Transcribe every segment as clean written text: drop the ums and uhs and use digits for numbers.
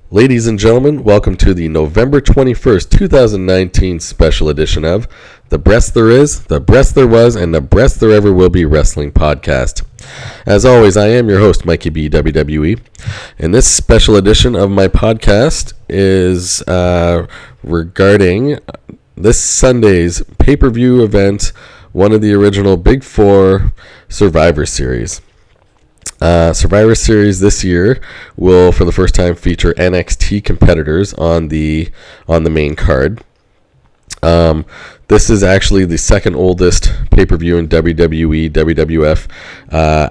Ladies and gentlemen, welcome to the November 21st, 2019 special edition of The Breast There Is, The Breast There Was, and The Breast There Ever Will Be Wrestling Podcast. As always, I am your host, Mikey B, WWE, and this special edition of my podcast is regarding this Sunday's pay-per-view event, one of the original Big Four Survivor Series. Survivor Series this year will, for the first time, feature NXT competitors on the main card. This is actually the second oldest pay-per-view in WWE, WWF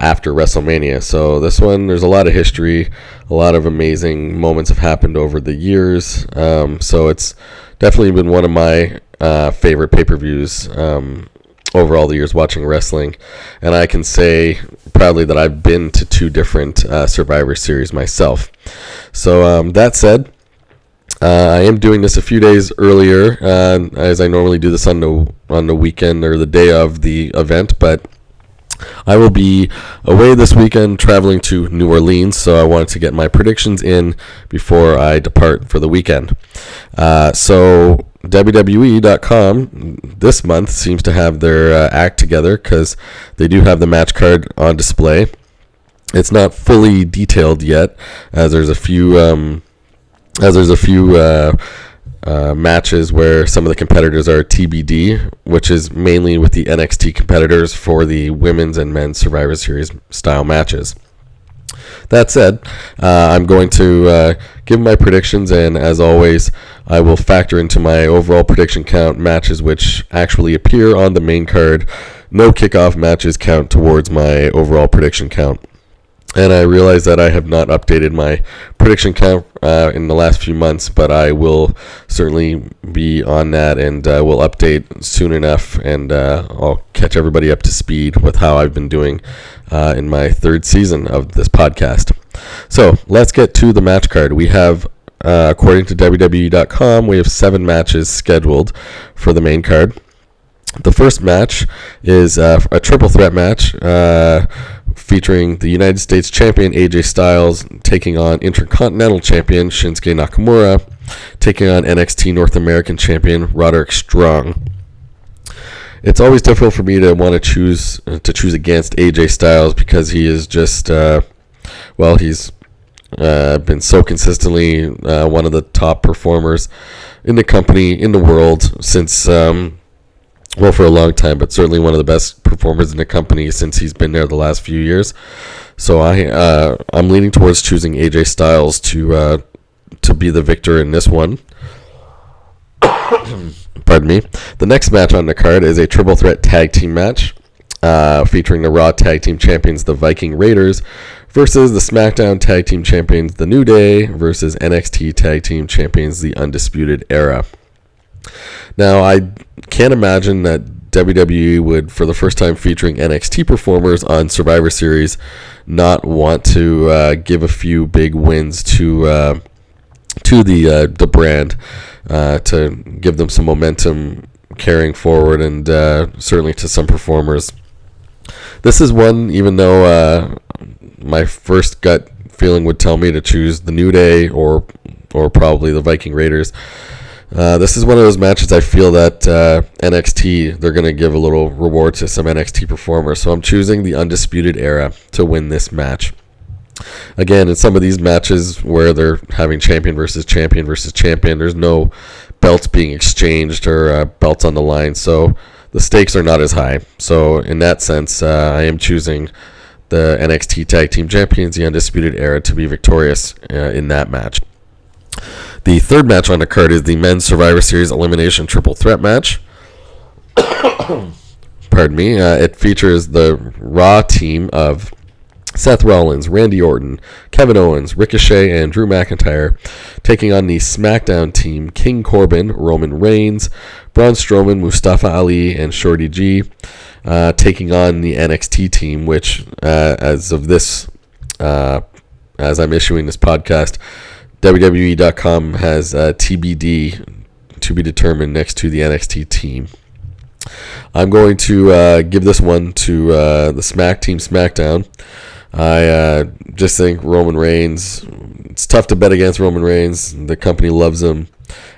after WrestleMania. So this one, there's a lot of history, a lot of amazing moments have happened over the years. So it's definitely been one of my favorite pay-per-views over all the years watching wrestling, and I can say proudly that I've been to two different Survivor Series myself. So that said, I am doing this a few days earlier, as I normally do this on the weekend or the day of the event, but I will be away this weekend traveling to New Orleans, so I wanted to get my predictions in before I depart for the weekend. So WWE.com this month seems to have their act together because they do have the match card on display. It's not fully detailed yet, as there's a few matches where some of the competitors are TBD, which is mainly with the NXT competitors for the women's and men's Survivor Series style matches. That said, I'm going to give my predictions, and as always, I will factor into my overall prediction count matches which actually appear on the main card. No kickoff matches count towards my overall prediction count. And I realize that I have not updated my prediction count in the last few months, but I will certainly be on that, and will update soon enough, and I'll catch everybody up to speed with how I've been doing in my third season of this podcast. So let's get to the match card. We have, according to WWE.com, we have 7 matches scheduled for the main card. The first match is a triple threat match featuring the United States Champion AJ Styles taking on Intercontinental Champion Shinsuke Nakamura, taking on NXT North American Champion Roderick Strong. It's always difficult for me to want to choose against AJ Styles because he is just he's been so consistently one of the top performers in the company, in the world, since for a long time, but certainly one of the best performers in the company since he's been there the last few years. So I'm leaning towards choosing AJ Styles to be the victor in this one. Pardon me. The next match on the card is a triple threat tag team match featuring the Raw Tag Team Champions, the Viking Raiders, versus the SmackDown Tag Team Champions, the New Day, versus NXT Tag Team Champions, the Undisputed Era. Now, I can't imagine that WWE would, for the first time featuring NXT performers on Survivor Series, not want to give a few big wins to the brand to give them some momentum carrying forward, and certainly to some performers. This is one, even though my first gut feeling would tell me to choose the New Day or probably the Viking Raiders. This is one of those matches I feel that NXT, they're going to give a little reward to some NXT performers. So I'm choosing the Undisputed Era to win this match. Again, in some of these matches where they're having champion versus champion, there's no belts being exchanged or belts on the line. So the stakes are not as high. So in that sense, I am choosing the NXT Tag Team Champions, the Undisputed Era, to be victorious in that match. The third match on the card is the Men's Survivor Series Elimination Triple Threat match. Pardon me. It features the Raw team of Seth Rollins, Randy Orton, Kevin Owens, Ricochet, and Drew McIntyre, taking on the SmackDown team King Corbin, Roman Reigns, Braun Strowman, Mustafa Ali, and Shorty G, taking on the NXT team, which, as I'm issuing this podcast, WWE.com has TBD, to be determined, next to the NXT team. I'm going to give this one to the SmackDown. I just think Roman Reigns it's tough to bet against Roman Reigns. The company loves him.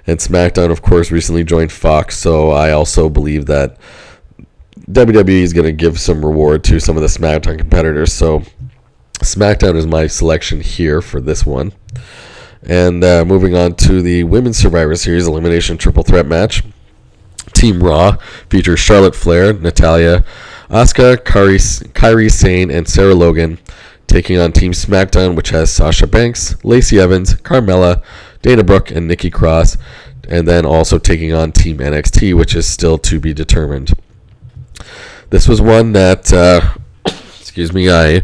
And SmackDown, of course, recently joined Fox, so I also believe that WWE is going to give some reward to some of the SmackDown competitors. So SmackDown is my selection here for this one. And moving on to the Women's Survivor Series Elimination Triple Threat match. Team Raw features Charlotte Flair, Natalya, Asuka, Kairi Sane, and Sarah Logan, taking on Team SmackDown, which has Sasha Banks, Lacey Evans, Carmella, Dana Brooke, and Nikki Cross, and then also taking on Team NXT, which is still to be determined. This was one that, I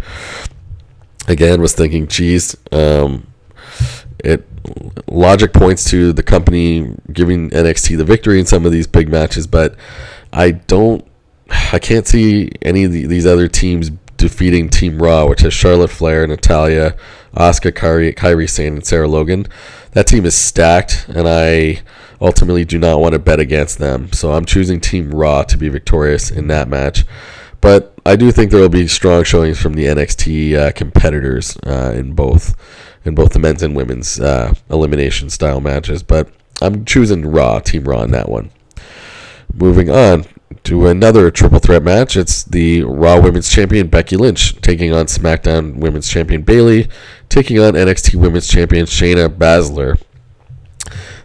again was thinking, geez, logic points to the company giving NXT the victory in some of these big matches, but I can't see any of these other teams defeating Team Raw, which has Charlotte Flair, Natalya, Asuka, Kairi Sane, and Sarah Logan. That team is stacked, and I ultimately do not want to bet against them. So I'm choosing Team Raw to be victorious in that match. But I do think there will be strong showings from the NXT competitors in both the men's and women's elimination style matches. But I'm choosing Team Raw in that one. Moving on to another triple threat match. It's the Raw Women's Champion Becky Lynch taking on SmackDown Women's Champion Bayley, taking on NXT Women's Champion Shayna Baszler.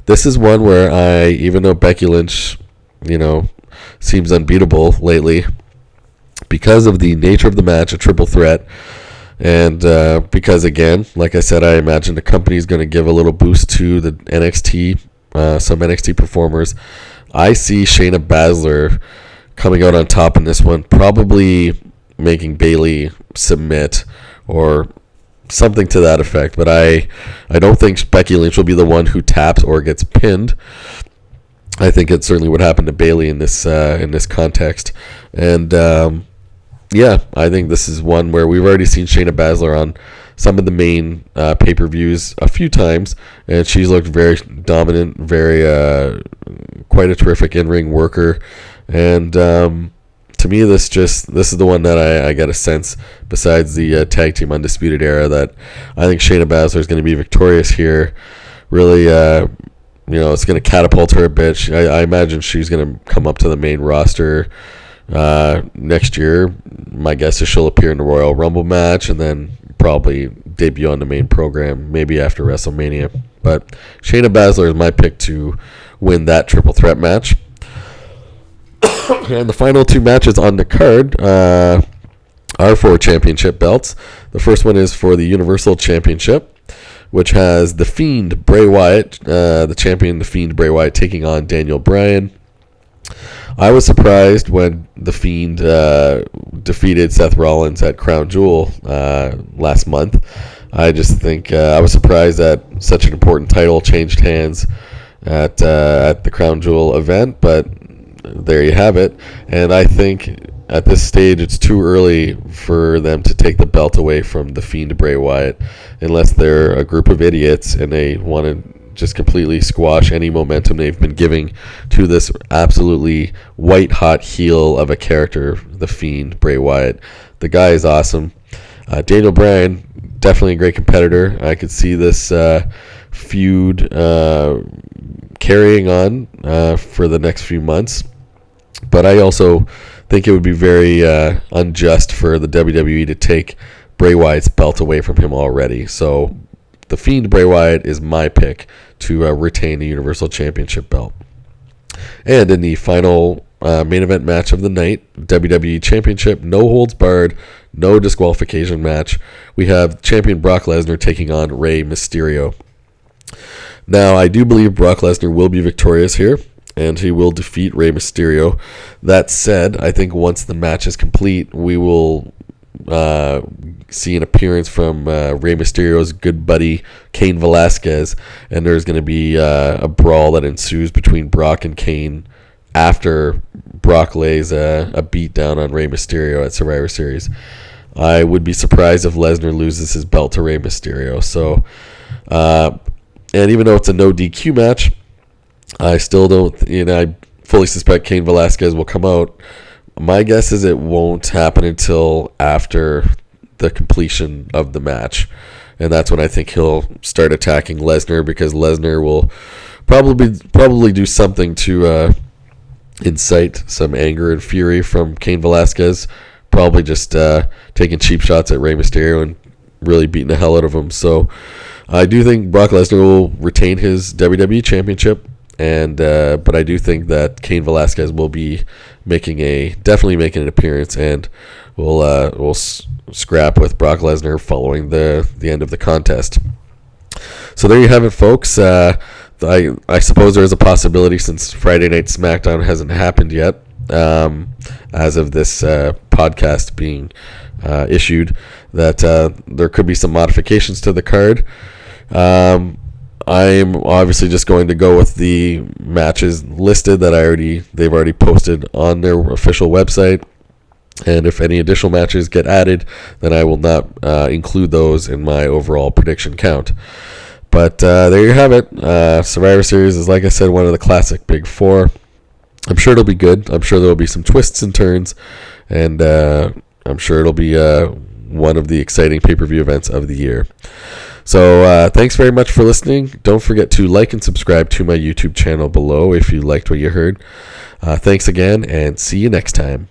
This is one where even though Becky Lynch, seems unbeatable lately, because of the nature of the match, a triple threat, and because, again, like I said, I imagine the company is going to give a little boost to the NXT, some NXT performers. I see Shayna Baszler coming out on top in this one, probably making Bayley submit or something to that effect. But I don't think Becky Lynch will be the one who taps or gets pinned. I think it certainly would happen to Bayley in this context. And I think this is one where we've already seen Shayna Baszler on some of the main pay-per-views a few times, and she's looked very dominant, very quite a terrific in-ring worker. And to me, this is the one that I get a sense, besides the tag team Undisputed Era, that I think Shayna Baszler is going to be victorious here. Really, it's going to catapult her a bit. I imagine she's going to come up to the main roster next year. My guess is she'll appear in the Royal Rumble match and then probably debut on the main program, maybe after WrestleMania. But Shayna Baszler is my pick to win that triple threat match. And the final two matches on the card are for championship belts. The first one is for the Universal Championship, which has The Fiend Bray Wyatt, the champion, The Fiend Bray Wyatt, taking on Daniel Bryan. I was surprised when The Fiend defeated Seth Rollins at Crown Jewel last month. I just think I was surprised that such an important title changed hands at the Crown Jewel event, but there you have it. And I think at this stage it's too early for them to take the belt away from The Fiend Bray Wyatt, unless they're a group of idiots and they want to just completely squash any momentum they've been giving to this absolutely white-hot heel of a character, The Fiend Bray Wyatt. The guy is awesome. Daniel Bryan, definitely a great competitor. I could see this feud carrying on for the next few months. But I also think it would be very unjust for the WWE to take Bray Wyatt's belt away from him already. So The Fiend Bray Wyatt is my pick to retain the Universal Championship belt. And in the final main event match of the night, WWE Championship, no holds barred, no disqualification match, we have champion Brock Lesnar taking on Rey Mysterio. Now, I do believe Brock Lesnar will be victorious here, and he will defeat Rey Mysterio. That said, I think once the match is complete, we will see an appearance from Rey Mysterio's good buddy Cain Velasquez, and there's going to be a brawl that ensues between Brock and Cain after Brock lays a beat down on Rey Mysterio at Survivor Series. I would be surprised if Lesnar loses his belt to Rey Mysterio. So, and even though it's a no DQ match, I still don't, I fully suspect Cain Velasquez will come out. My guess is it won't happen until after the completion of the match. and that's when I think he'll start attacking Lesnar, because Lesnar will probably do something to incite some anger and fury from Cain Velasquez, probably just taking cheap shots at Rey Mysterio and really beating the hell out of him. So I do think Brock Lesnar will retain his WWE Championship, and but I do think that Cain Velasquez will be definitely making an appearance, and will scrap with Brock Lesnar following the end of the contest. So there you have it, folks. I suppose there is a possibility, since Friday Night SmackDown hasn't happened yet, as of this podcast being issued, that there could be some modifications to the card. I'm obviously just going to go with the matches listed that they've already posted on their official website. And if any additional matches get added, then I will not include those in my overall prediction count. But there you have it. Survivor Series is, like I said, one of the classic Big Four. I'm sure it'll be good. I'm sure there will be some twists and turns. And I'm sure it'll be one of the exciting pay-per-view events of the year. So thanks very much for listening. Don't forget to like and subscribe to my YouTube channel below if you liked what you heard. Thanks again, and see you next time.